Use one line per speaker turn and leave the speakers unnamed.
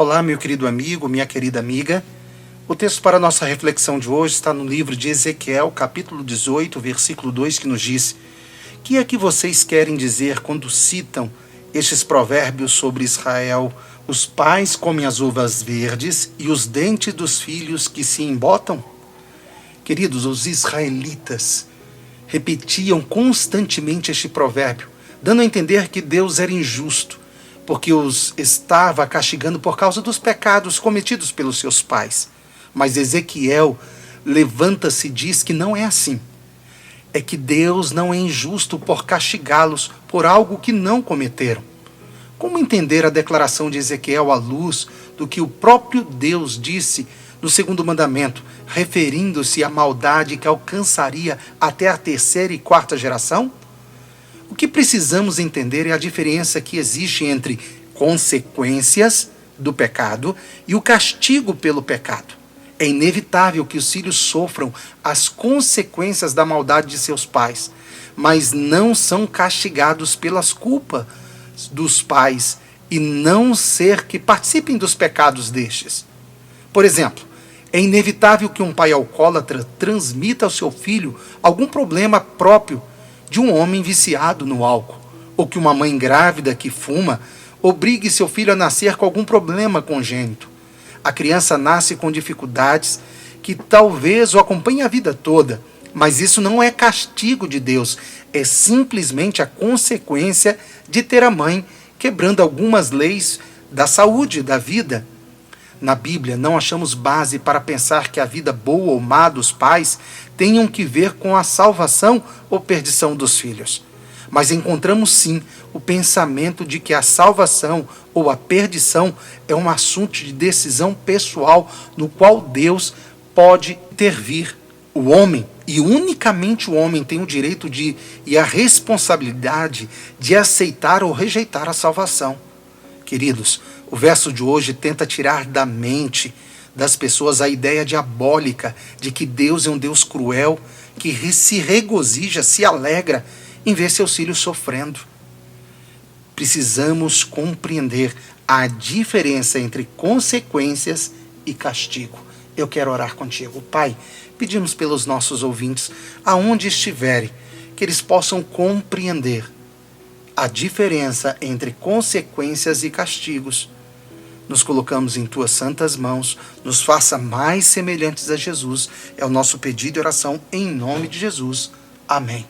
Olá, meu querido amigo, minha querida amiga. O texto para a nossa reflexão de hoje está no livro de Ezequiel, capítulo 18, versículo 2, que nos diz: que é que vocês querem dizer quando citam estes provérbios sobre Israel? Os pais comem as uvas verdes e os dentes dos filhos que se embotam? Queridos, os israelitas repetiam constantemente este provérbio, dando a entender que Deus era injusto, porque os estava castigando por causa dos pecados cometidos pelos seus pais. Mas Ezequiel levanta-se e diz que não é assim. É que Deus não é injusto por castigá-los por algo que não cometeram. Como entender a declaração de Ezequiel à luz do que o próprio Deus disse no segundo mandamento, referindo-se à maldade que alcançaria até a terceira e quarta geração? O que precisamos entender é a diferença que existe entre consequências do pecado e o castigo pelo pecado. É inevitável que os filhos sofram as consequências da maldade de seus pais, mas não são castigados pelas culpas dos pais e não ser que participem dos pecados destes. Por exemplo, é inevitável que um pai alcoólatra transmita ao seu filho algum problema próprio de um homem viciado no álcool, ou que uma mãe grávida que fuma obrigue seu filho a nascer com algum problema congênito. A criança nasce com dificuldades que talvez o acompanhem a vida toda, mas isso não é castigo de Deus, é simplesmente a consequência de ter a mãe quebrando algumas leis da saúde, da vida. Na Bíblia, não achamos base para pensar que a vida boa ou má dos pais tenham que ver com a salvação ou perdição dos filhos. Mas encontramos sim o pensamento de que a salvação ou a perdição é um assunto de decisão pessoal no qual Deus pode intervir. O homem, e unicamente o homem, tem o direito e a responsabilidade de aceitar ou rejeitar a salvação. Queridos, o verso de hoje tenta tirar da mente das pessoas a ideia diabólica de que Deus é um Deus cruel, que se regozija, se alegra em ver seus filhos sofrendo. Precisamos compreender a diferença entre consequências e castigo. Eu quero orar contigo. Pai, pedimos pelos nossos ouvintes, aonde estiverem, que eles possam compreender a diferença entre consequências e castigos. Nos colocamos em tuas santas mãos, nos faça mais semelhantes a Jesus. É o nosso pedido e oração em nome de Jesus. Amém.